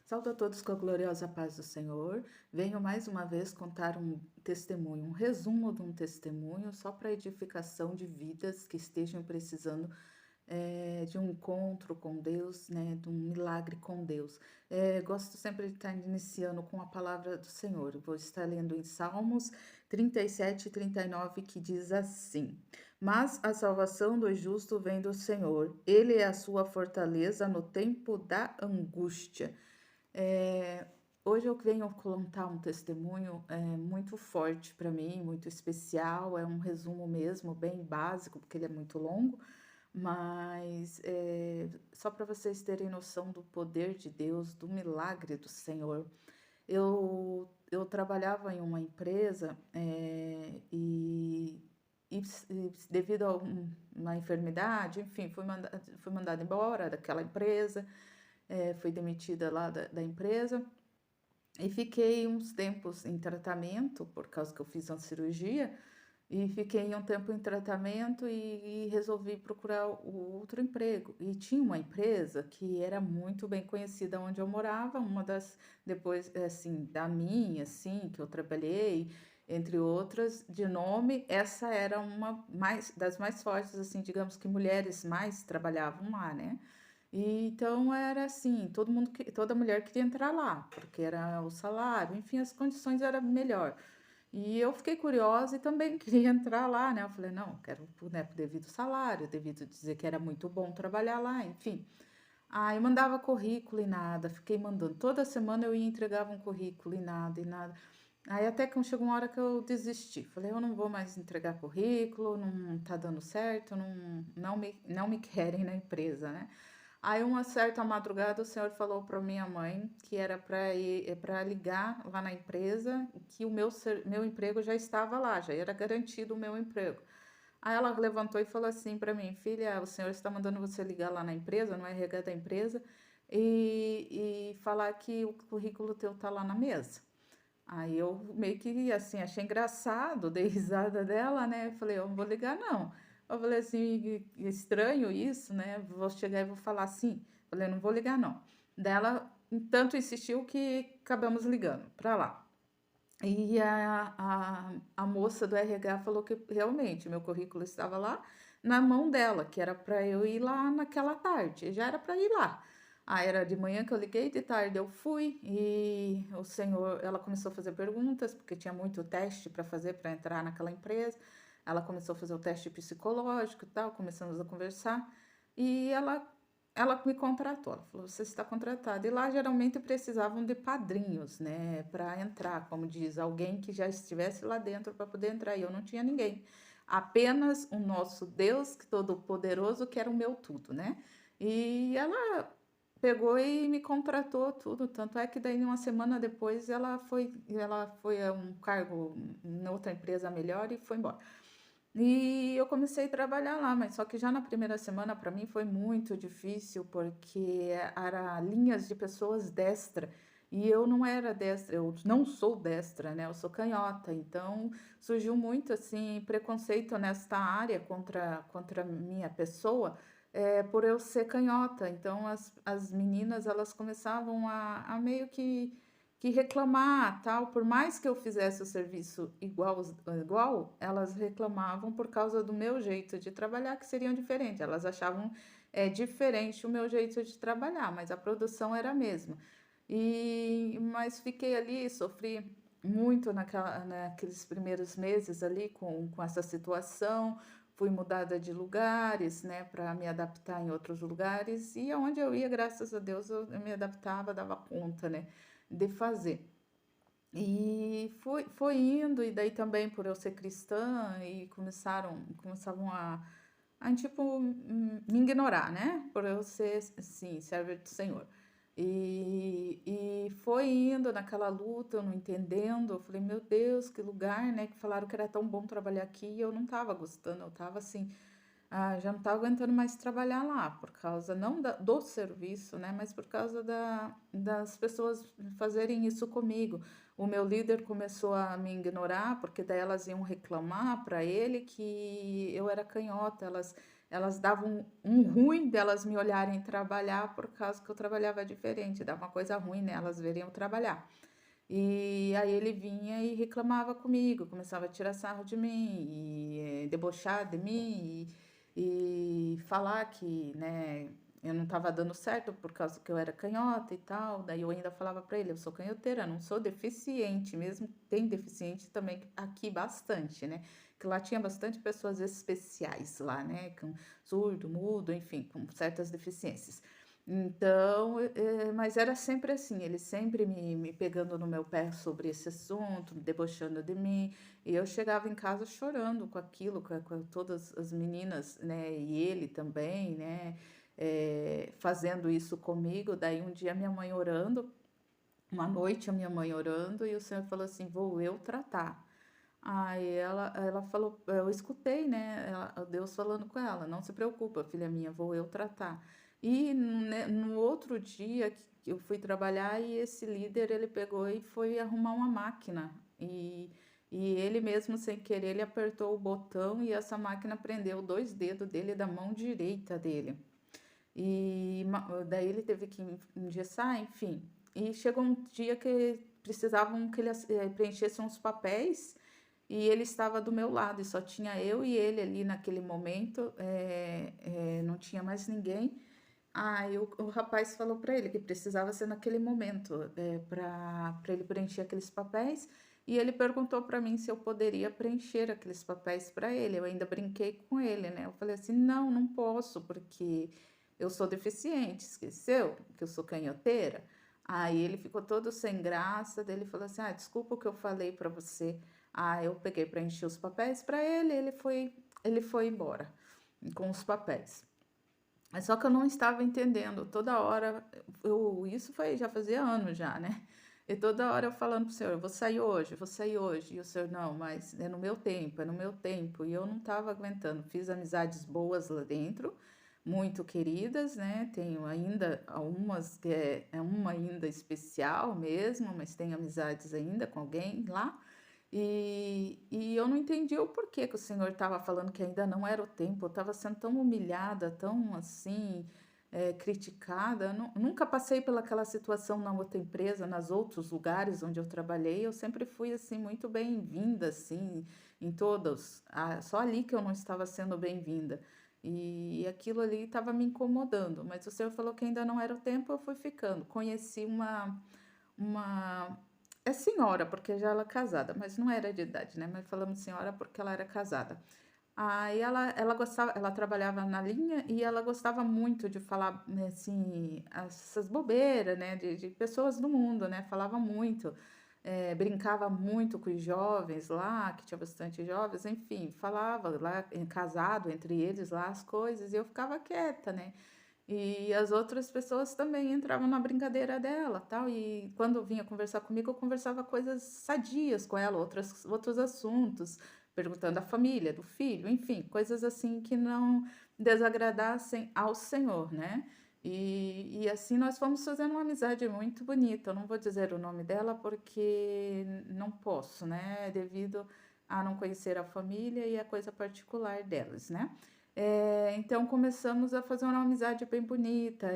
Saúdo a todos com a gloriosa paz do Senhor. Venho mais uma vez contar um testemunho, um resumo de um testemunho, só para edificação de vidas que estejam precisando de um encontro com Deus, né, de um milagre com Deus. Gosto sempre de estar iniciando com a palavra do Senhor. Eu vou estar lendo em Salmos 37 e 39, que diz assim: Mas a salvação do justo vem do Senhor, Ele é a sua fortaleza no tempo da angústia. É, Hoje eu venho contar um testemunho muito forte para mim, muito especial. É um resumo mesmo, bem básico, porque ele é muito longo, mas só para vocês terem noção do poder de Deus, do milagre do Senhor. Eu trabalhava em uma empresa e devido a uma enfermidade, enfim, fui mandada embora daquela empresa, fui demitida lá da empresa e fiquei uns tempos em tratamento, por causa que eu fiz uma cirurgia, e fiquei um tempo em tratamento e resolvi procurar o outro emprego. E tinha uma empresa que era muito bem conhecida onde eu morava, uma das, depois, assim, da minha, assim, que eu trabalhei, entre outras, de nome, essa era uma das mais fortes, assim, digamos que mulheres mais trabalhavam lá, né? E então era assim, toda mulher queria entrar lá, porque era o salário, enfim, as condições eram melhor. E eu fiquei curiosa e também queria entrar lá, né? Eu falei, não, quero, né, por devido salário, devido dizer que era muito bom trabalhar lá, enfim. Aí mandava currículo e nada, fiquei mandando. Toda semana eu ia e entregava um currículo e nada, e nada. Aí até que chegou uma hora que eu desisti. Falei, eu não vou mais entregar currículo, não tá dando certo, não me querem na empresa, né? Aí uma certa madrugada o senhor falou para minha mãe que era para ir, para ligar lá na empresa, que meu emprego já estava lá, já era garantido o meu emprego. Aí ela levantou e falou assim para mim, filha, o senhor está mandando você ligar lá na empresa, no RH da empresa, e falar que o currículo teu tá lá na mesa. Aí eu meio que assim, achei engraçado, dei risada dela, né? Falei, eu não vou ligar, não. Eu falei assim, estranho isso, né? Vou chegar e vou falar assim. Falei, não vou ligar, não. Dela, tanto insistiu que acabamos ligando para lá. E a moça do RH falou que realmente meu currículo estava lá na mão dela, que era para eu ir lá naquela tarde, já era para ir lá. Ah, era de manhã que eu liguei, de tarde eu fui e ela começou a fazer perguntas, porque tinha muito teste para fazer para entrar naquela empresa. Ela começou a fazer o teste psicológico e tal, começamos a conversar e ela me contratou, ela falou, você está contratada. E lá geralmente precisavam de padrinhos, né, para entrar, como diz, alguém que já estivesse lá dentro para poder entrar. E eu não tinha ninguém. Apenas o nosso Deus que todo-poderoso, que era o meu tudo, né? E ela pegou e me contratou tudo. Tanto é que daí, uma semana depois, ela foi a um cargo em outra empresa melhor e foi embora. E eu comecei a trabalhar lá, mas só que já na primeira semana para mim foi muito difícil, porque era linhas de pessoas destra, e eu não era destra, eu não sou destra, né? Eu sou canhota, então surgiu muito assim preconceito nesta área contra minha pessoa, por eu ser canhota. Então as meninas elas começavam a meio que reclamar, tal, por mais que eu fizesse o serviço igual, elas reclamavam por causa do meu jeito de trabalhar, que seriam diferente. Elas achavam diferente o meu jeito de trabalhar, mas a produção era a mesma. Mas fiquei ali, sofri muito naqueles primeiros meses ali com essa situação. Fui mudada de lugares, né, para me adaptar em outros lugares, e aonde eu ia, graças a Deus, eu me adaptava, dava conta, né, de fazer. E foi indo, e daí também por eu ser cristã, e começavam a tipo, me ignorar, né? Por eu ser, sim, serva do Senhor. E foi indo naquela luta, eu não entendendo. Eu falei, meu Deus, que lugar, né? Que falaram que era tão bom trabalhar aqui, e eu não estava gostando, eu estava assim, já não estava aguentando mais trabalhar lá, por causa não do serviço, né, mas por causa das pessoas fazerem isso comigo. O meu líder começou a me ignorar, porque daí elas iam reclamar para ele que eu era canhota. elas davam um ruim delas me olharem trabalhar por causa que eu trabalhava diferente, dava uma coisa ruim nelas verem eu trabalhar. E aí ele vinha e reclamava comigo, começava a tirar sarro de mim e debochar de mim e falar que, né, eu não estava dando certo por causa que eu era canhota e tal. Daí eu ainda falava para ele, eu sou canhoteira, não sou deficiente, mesmo tem deficiente também aqui bastante, né? Que lá tinha bastante pessoas especiais lá, né? Com surdo, mudo, enfim, com certas deficiências. Então, mas era sempre assim, ele sempre me pegando no meu pé sobre esse assunto, debochando de mim, e eu chegava em casa chorando com aquilo, com todas as meninas, né, e ele também, né, fazendo isso comigo. Daí um dia minha mãe orando, uma noite a minha mãe orando, e o Senhor falou assim: vou eu tratar. Aí ela falou, eu escutei, né, Deus falando com ela, não se preocupa, filha minha, vou eu tratar. E né, no outro dia que eu fui trabalhar e esse líder, ele pegou e foi arrumar uma máquina. E ele mesmo, sem querer, ele apertou o botão e essa máquina prendeu dois dedos dele da mão direita dele. E daí ele teve que engessar, enfim. E chegou um dia que precisavam que ele preenchesse uns papéis e ele estava do meu lado, e só tinha eu e ele ali naquele momento, não tinha mais ninguém. Aí o rapaz falou para ele que precisava ser naquele momento, para ele preencher aqueles papéis, e ele perguntou para mim se eu poderia preencher aqueles papéis para ele. Eu ainda brinquei com ele, né? Eu falei assim: não, não posso, porque eu sou deficiente, esqueceu que eu sou canhoteira? Aí ele ficou todo sem graça, daí ele falou assim: ah, desculpa o que eu falei para você. Ah, eu peguei para encher os papéis para ele, ele foi embora com os papéis. Mas só que eu não estava entendendo. Toda hora, isso foi já fazia anos já, né? E toda hora eu falando pro senhor, eu vou sair hoje, eu vou sair hoje. E o senhor, não, mas é no meu tempo, é no meu tempo. E eu não estava aguentando. Fiz amizades boas lá dentro, muito queridas, né? Tenho ainda algumas, que é uma ainda especial mesmo, mas tenho amizades ainda com alguém lá. E eu não entendi o porquê que o senhor estava falando que ainda não era o tempo. Eu estava sendo tão humilhada, tão assim, criticada. Eu nunca passei pelaquela situação na outra empresa, nos outros lugares onde eu trabalhei. Eu sempre fui assim muito bem-vinda, assim, em todos. Só ali que eu não estava sendo bem-vinda. E aquilo ali estava me incomodando. Mas o senhor falou que ainda não era o tempo, eu fui ficando. Conheci uma é senhora, porque já ela é casada, mas não era de idade, né? Mas falamos senhora porque ela era casada. Aí ela gostava, ela trabalhava na linha e ela gostava muito de falar, né, assim, essas bobeiras, né, de pessoas do mundo, né? Falava muito, brincava muito com os jovens lá, que tinha bastante jovens, enfim, falava lá, casado entre eles lá as coisas, e eu ficava quieta, né? E as outras pessoas também entravam na brincadeira dela, tal, e quando vinha conversar comigo, eu conversava coisas sadias com ela, outros assuntos, perguntando da família, do filho, enfim, coisas assim que não desagradassem ao Senhor, né? E assim nós fomos fazendo uma amizade muito bonita. Eu não vou dizer o nome dela porque não posso, né? Devido a não conhecer a família e a coisa particular delas, né? Então começamos a fazer uma amizade bem bonita.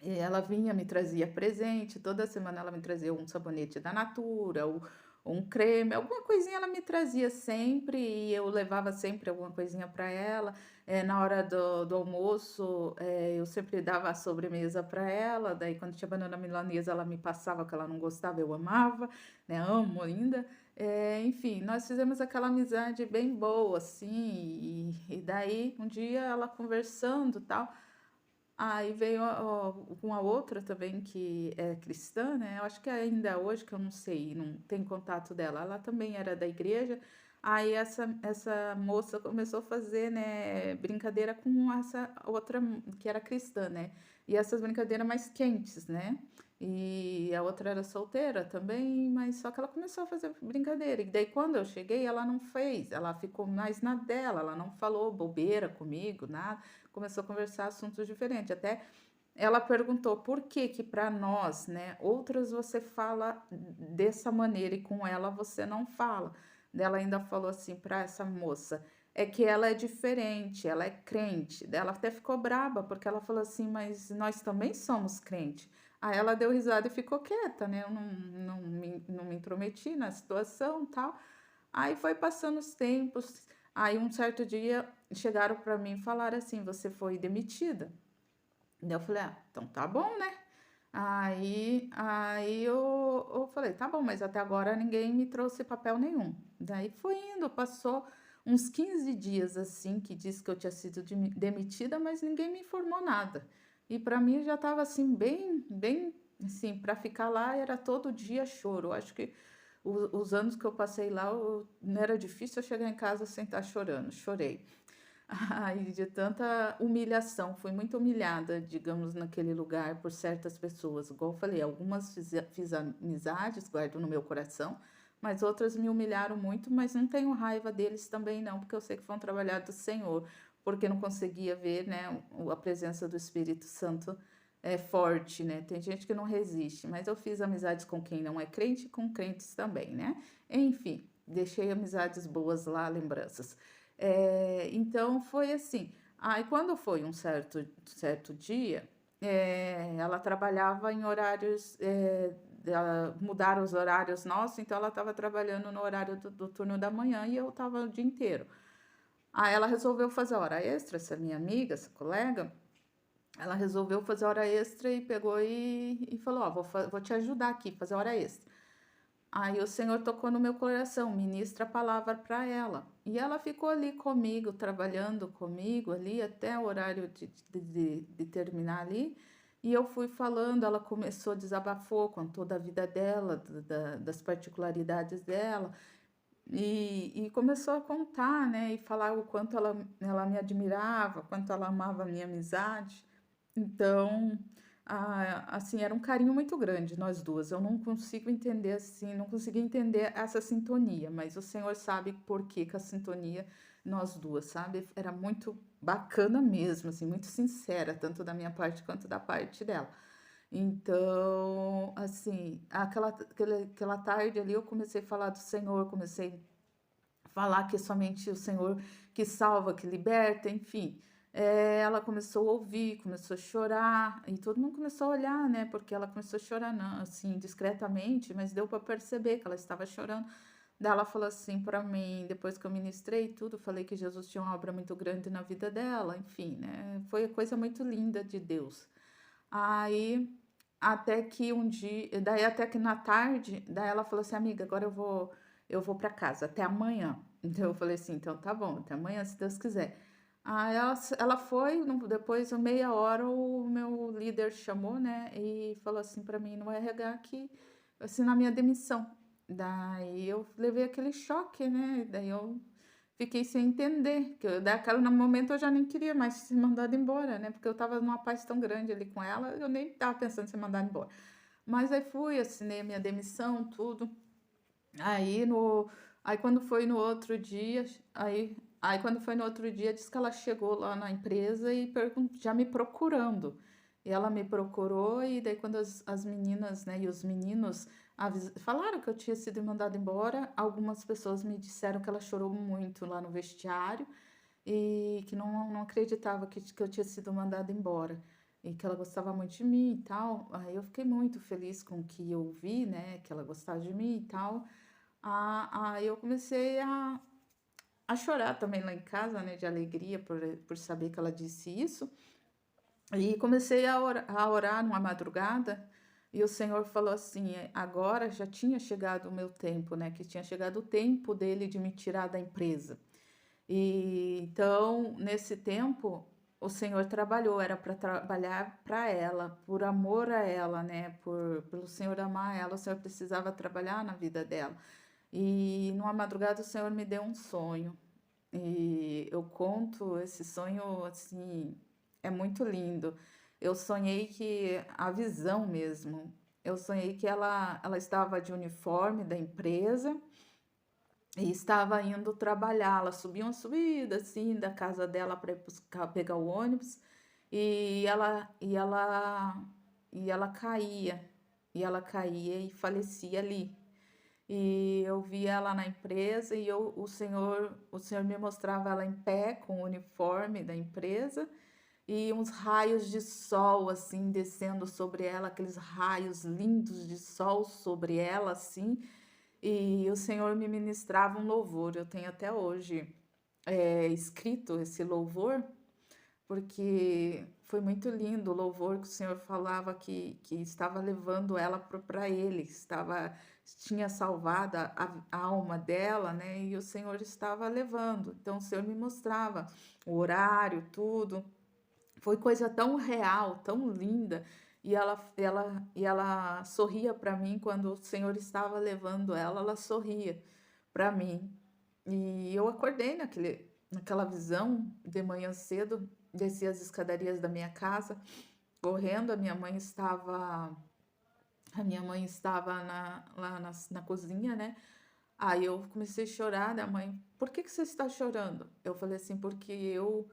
Ela vinha, me trazia presente, toda semana ela me trazia um sabonete da Natura, ou um creme, alguma coisinha ela me trazia sempre e eu levava sempre alguma coisinha para ela. Na hora do almoço, eu sempre dava a sobremesa para ela, daí quando tinha banana milanesa ela me passava que ela não gostava, eu amava, né? Amo ainda. Enfim, nós fizemos aquela amizade bem boa, assim, e daí um dia ela conversando tal. Aí veio uma outra também que é cristã, né? Eu acho que ainda hoje, que eu não sei, não tem contato dela. Ela também era da igreja. Aí essa moça começou a fazer, né, brincadeira com essa outra que era cristã, né? E essas brincadeiras mais quentes, né? E a outra era solteira também, mas só que ela começou a fazer brincadeira. E daí quando eu cheguei, ela não fez, ela ficou mais na dela, ela não falou bobeira comigo, nada, começou a conversar assuntos diferentes. Até ela perguntou por que que para nós, né, outras você fala dessa maneira e com ela você não fala. Ela ainda falou assim para essa moça. é que ela é diferente, ela é crente. Daí ela até ficou braba, porque ela falou assim: "Mas nós também somos crente". Aí ela deu risada e ficou quieta, né, eu não me intrometi na situação, tal. Aí foi passando os tempos, aí um certo dia chegaram para mim e falaram assim: "Você foi demitida". Daí eu falei: "Ah, então tá bom, né". Aí eu falei: "Tá bom, mas até agora ninguém me trouxe papel nenhum". Daí foi indo, passou uns 15 dias, assim, que disse que eu tinha sido demitida, mas ninguém me informou nada. E para mim já estava, assim, bem, assim, para ficar lá era todo dia choro. Eu acho que os anos que eu passei lá, não era difícil eu chegar em casa sem estar chorando, chorei. Ai, de tanta humilhação, fui muito humilhada, digamos, naquele lugar por certas pessoas. Igual eu falei, algumas fiz amizades, guardo no meu coração, mas outras me humilharam muito, mas não tenho raiva deles também não, porque eu sei que foi um trabalhar do Senhor, porque não conseguia ver, né, a presença do Espírito Santo é forte, né? Tem gente que não resiste, mas eu fiz amizades com quem não é crente e com crentes também, né? Enfim, deixei amizades boas lá, lembranças. Então foi assim. Aí quando foi um certo dia, ela trabalhava em horários, mudaram os horários nossos, então ela estava trabalhando no horário do turno da manhã e eu estava o dia inteiro. Aí ela resolveu fazer hora extra, essa minha amiga, essa colega, ela resolveu fazer hora extra e pegou e falou: Ó, vou te ajudar aqui, fazer hora extra. Aí o Senhor tocou no meu coração, ministra a palavra para ela. E ela ficou ali comigo, trabalhando comigo ali até o horário de terminar ali. E eu fui falando, ela começou, desabafou com toda a vida dela, das particularidades dela. E começou a contar, né? E falar o quanto ela me admirava, quanto ela amava a minha amizade. Então, assim, era um carinho muito grande nós duas. Eu não consigo entender assim, não consegui entender essa sintonia, mas o Senhor sabe por que que a sintonia nós duas, sabe? Era muito bacana mesmo, assim, muito sincera, tanto da minha parte quanto da parte dela. Então, assim, aquela tarde ali eu comecei a falar do Senhor, comecei falar que é somente o Senhor que salva, que liberta, enfim. Ela começou a ouvir, começou a chorar, e todo mundo começou a olhar, né? Porque ela começou a chorar, não, assim, discretamente, mas deu para perceber que ela estava chorando. Daí ela falou assim para mim, depois que eu ministrei tudo, falei que Jesus tinha uma obra muito grande na vida dela, enfim, né? Foi coisa muito linda de Deus. Aí, até que um dia, daí até que na tarde, daí ela falou assim, amiga, agora eu vou para casa, até amanhã. Então eu falei assim, então tá bom, até amanhã, se Deus quiser. Aí ela foi, depois, meia hora, o meu líder chamou, né, e falou assim para mim no RH que assinar minha demissão. Daí eu levei aquele choque, né, daí eu fiquei sem entender, que no momento eu já nem queria mais ser mandada embora, né? Porque eu estava numa paz tão grande ali com ela, eu nem estava pensando em ser mandada embora. Mas aí fui, assinei a minha demissão, tudo. Aí no, aí quando foi no outro dia, aí quando foi no outro dia, disse que ela chegou lá na empresa e já me procurando. E ela me procurou e daí quando as meninas, né, e os meninos falaram que eu tinha sido mandada embora, algumas pessoas me disseram que ela chorou muito lá no vestiário e que não acreditava que eu tinha sido mandada embora e que ela gostava muito de mim e tal. Aí eu fiquei muito feliz com o que eu vi, né, que ela gostava de mim e tal. Aí eu comecei a chorar também lá em casa, né, de alegria por saber que ela disse isso. E comecei a orar numa madrugada, e o Senhor falou assim: agora já tinha chegado o meu tempo, né? Que tinha chegado o tempo dele de me tirar da empresa. E então, nesse tempo, o Senhor trabalhou, era para trabalhar para ela, por amor a ela, né? Pelo Senhor amar ela, o Senhor precisava trabalhar na vida dela. E numa madrugada o Senhor me deu um sonho. E eu conto esse sonho assim, é muito lindo. Eu sonhei que a visão mesmo. Eu sonhei que ela estava de uniforme da empresa e estava indo trabalhar. Ela subia uma subida assim da casa dela para pegar o ônibus e ela caía e falecia ali. e eu vi ela na empresa e o senhor me mostrava ela em pé com o uniforme da empresa e uns raios de sol assim descendo sobre ela, aqueles raios lindos de sol sobre ela assim, e o Senhor me ministrava um louvor. Eu tenho até hoje escrito esse louvor porque foi muito lindo o louvor que o Senhor falava que estava levando ela para Ele, tinha salvado a alma dela, né? E o Senhor estava levando. Então o Senhor me mostrava o horário, tudo. Foi coisa tão real, tão linda. E ela sorria para mim quando o Senhor estava levando ela, ela sorria para mim. E eu acordei naquela visão de manhã cedo, desci as escadarias da minha casa, correndo, a minha mãe estava lá na cozinha, né? Aí eu comecei a chorar, da mãe, por que que você está chorando? Eu falei assim, porque eu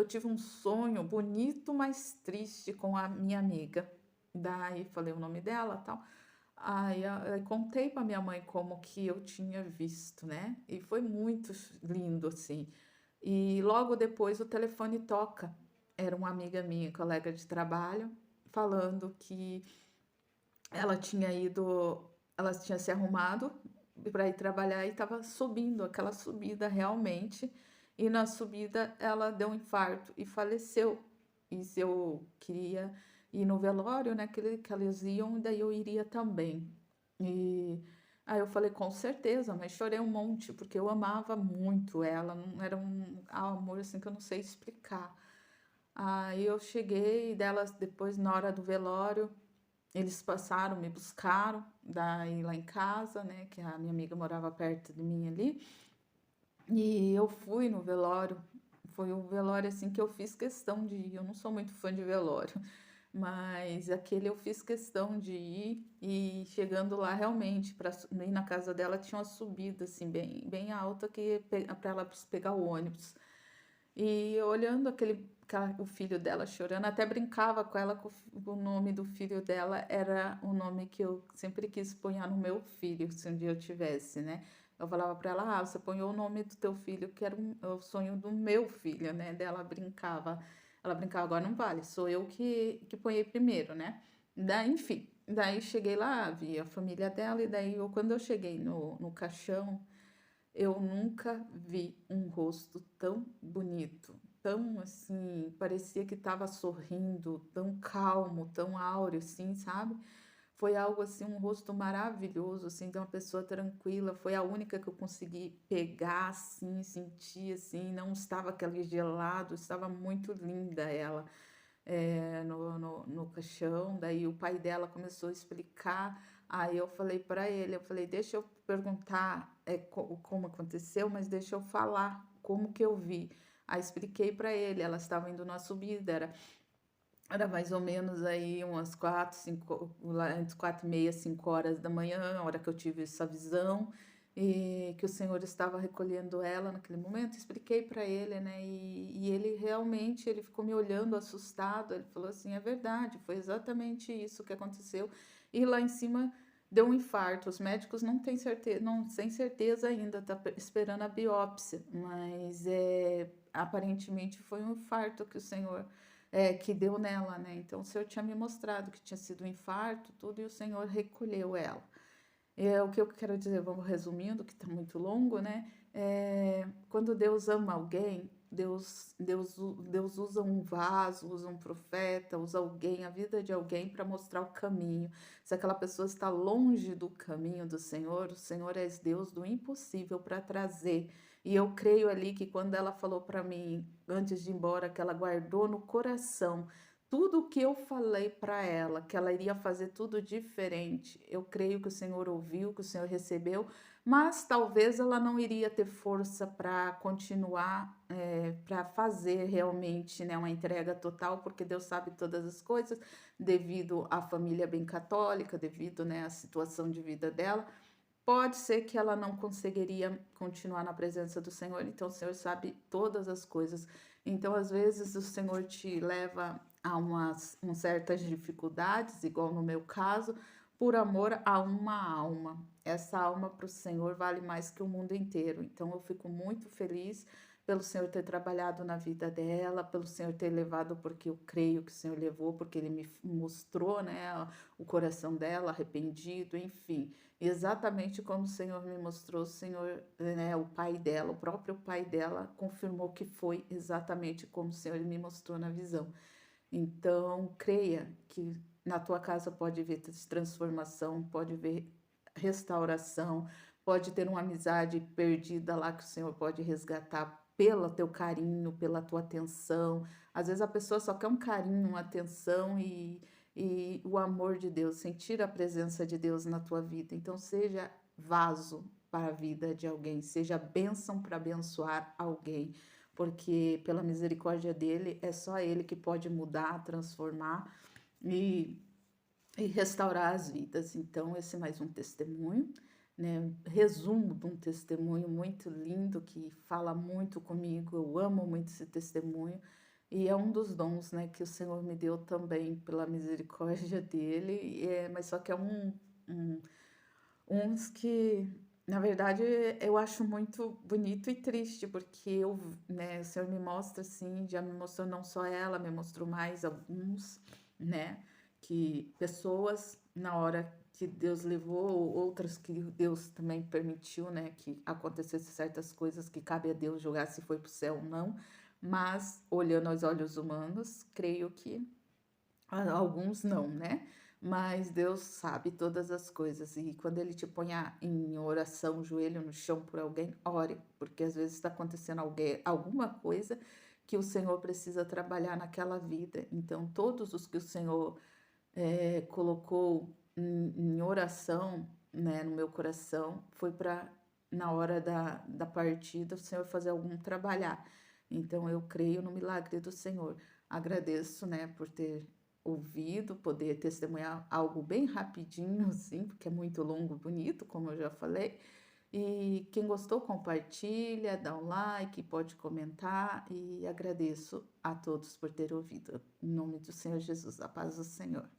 tive um sonho bonito, mas triste com a minha amiga. Daí falei o nome dela, tal. Aí eu contei para minha mãe como que eu tinha visto, né? E foi muito lindo assim. E logo depois o telefone toca. Era uma amiga minha, colega de trabalho, falando que ela tinha ido, ela tinha se arrumado para ir trabalhar e estava subindo, aquela subida realmente. E na subida ela deu um infarto e faleceu. E se eu queria ir no velório, né, que elas iam, daí eu iria também. E aí eu falei, com certeza, mas chorei um monte, porque eu amava muito ela, não era um amor assim que eu não sei explicar. Aí eu cheguei delas depois na hora do velório, eles passaram, me buscaram, daí lá em casa, né, que a minha amiga morava perto de mim ali, e eu fui no velório. Foi um velório assim que eu fiz questão de ir. Eu não sou muito fã de velório, mas aquele eu fiz questão de ir e chegando lá realmente para ir na casa dela tinha uma subida assim bem alta que para ela pegar o ônibus. E olhando o filho dela chorando, até brincava com ela que o nome do filho dela era o nome que eu sempre quis pôr no meu filho, se um dia eu tivesse, né? Eu falava para ela, você põe o nome do teu filho, que era o sonho do meu filho, né? Daí ela brincava, agora não vale, sou eu que ponhei primeiro, né? Daí cheguei lá, vi a família dela, e daí quando eu cheguei no caixão, eu nunca vi um rosto tão bonito, tão assim, parecia que estava sorrindo, tão calmo, tão áureo, assim, sabe? Foi algo assim, um rosto maravilhoso, assim, de uma pessoa tranquila. Foi a única que eu consegui pegar, assim, sentir, assim, não estava aquele gelado, estava muito linda ela no caixão. Daí o pai dela começou a explicar. Aí eu falei para ele, eu falei, deixa eu perguntar como aconteceu, mas deixa eu falar como que eu vi. Aí expliquei para ele, ela estava indo numa subida, era mais ou menos aí umas 4, 5, lá entre 4h30, 5 horas da manhã, a hora que eu tive essa visão, e que o Senhor estava recolhendo ela naquele momento. Expliquei para ele, né? E ele realmente, ele ficou me olhando assustado. Ele falou assim: é verdade, foi exatamente isso que aconteceu. E lá em cima deu um infarto. Os médicos não têm certeza, não têm certeza ainda, tá esperando a biópsia, mas aparentemente foi um infarto que o Senhor que deu nela, né? Então o Senhor tinha me mostrado que tinha sido um infarto, tudo, e o Senhor recolheu ela. O que eu quero dizer, vamos resumindo, que está muito longo, né? Quando Deus ama alguém, Deus usa um vaso, usa um profeta, usa alguém, a vida de alguém para mostrar o caminho. Se aquela pessoa está longe do caminho do Senhor, o Senhor é Deus do impossível para trazer. E eu creio ali que quando ela falou para mim, antes de ir embora, que ela guardou no coração tudo o que eu falei para ela, que ela iria fazer tudo diferente. Eu creio que o Senhor ouviu, que o Senhor recebeu, mas talvez ela não iria ter força para continuar, para fazer realmente, né, uma entrega total, porque Deus sabe todas as coisas, devido à família bem católica, devido, né, à situação de vida dela. Pode ser que ela não conseguiria continuar na presença do Senhor, então o Senhor sabe todas as coisas. Então, às vezes, o Senhor te leva a certas dificuldades, igual no meu caso, por amor a uma alma. Essa alma para o Senhor vale mais que o mundo inteiro. Então eu fico muito feliz pelo Senhor ter trabalhado na vida dela, pelo Senhor ter levado, porque eu creio que o Senhor levou, porque Ele me mostrou, né, o coração dela arrependido, enfim. Exatamente como o Senhor me mostrou, o Senhor, né, o pai dela, o próprio pai dela, confirmou que foi exatamente como o Senhor me mostrou na visão. Então, creia que na tua casa pode haver transformação, pode haver restauração, pode ter uma amizade perdida lá que o Senhor pode resgatar pelo teu carinho, pela tua atenção. Às vezes a pessoa só quer um carinho, uma atenção e o amor de Deus, sentir a presença de Deus na tua vida. Então, seja vaso para a vida de alguém, seja bênção para abençoar alguém, porque pela misericórdia dele, é só ele que pode mudar, transformar e, e restaurar as vidas. Então, esse é mais um testemunho, né? Resumo de um testemunho muito lindo que fala muito comigo. Eu amo muito esse testemunho. E é um dos dons, né, que o Senhor me deu também pela misericórdia dele, mas só que é um, uns que, na verdade, eu acho muito bonito e triste, porque eu, né, o Senhor me mostra assim, já me mostrou não só ela, me mostrou mais alguns, né, que pessoas na hora que Deus levou, outras que Deus também permitiu, né, que acontecesse certas coisas que cabe a Deus julgar se foi para o céu ou não, mas olhando aos olhos humanos, creio que alguns não, né? Mas Deus sabe todas as coisas. E quando Ele te põe em oração, joelho no chão por alguém, ore, porque às vezes está acontecendo alguma coisa que o Senhor precisa trabalhar naquela vida. Então, todos os que o Senhor colocou em oração, né, no meu coração, foi para, na hora da partida, o Senhor fazer algum trabalhar. Então, eu creio no milagre do Senhor. Agradeço, né, por ter ouvido, poder testemunhar algo bem rapidinho, assim, porque é muito longo, bonito, como eu já falei. E quem gostou, compartilha, dá um like, pode comentar e agradeço a todos por ter ouvido. Em nome do Senhor Jesus, a paz do Senhor.